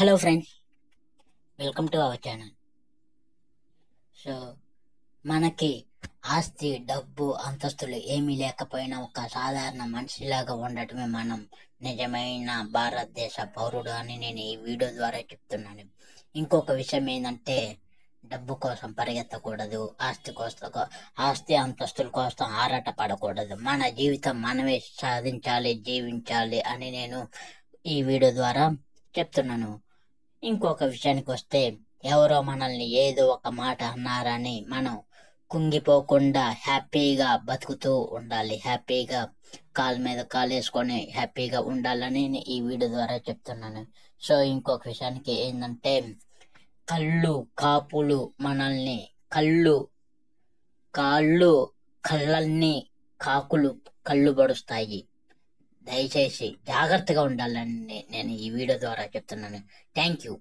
Hello friends, welcome to our channel. So మనకి ఆస్తి, డబ్బు, అంతస్తులు ఏమీ లేకపోయినా ఒక సాధారణ మనిషిలాగా ఉండటమే మనం నిజమైన భారతదేశ పౌరుడు అని నేను ఈ వీడియో ద్వారా చెప్తున్నాను. ఇంకొక విషయం ఏంటంటే, డబ్బు కోసం పరిగెత్తకూడదు, ఆస్తి అంతస్తుల కోసం ఆరాట పడకూడదు. మన జీవితం మనమే సాధించాలి, జీవించాలి అని నేను ఈ వీడియో ద్వారా చెప్తున్నాను. ఇంకొక విషయానికి వస్తే, ఎవరో మనల్ని ఏదో ఒక మాట అన్నారని మనం కుంగిపోకుండా హ్యాపీగా బతుకుతూ ఉండాలి. హ్యాపీగా కాలు మీద కాలు వేసుకొని హ్యాపీగా ఉండాలని ఈ వీడియో ద్వారా చెప్తున్నాను. సో ఇంకొక విషయానికి ఏంటంటే, కాపులు మనల్ని కళ్ళల్ని కళ్ళు పడుస్తాయి. దయచేసి జాగ్రత్తగా ఉండాలని నేను ఈ వీడియో ద్వారా చెప్తున్నాను. Thank you.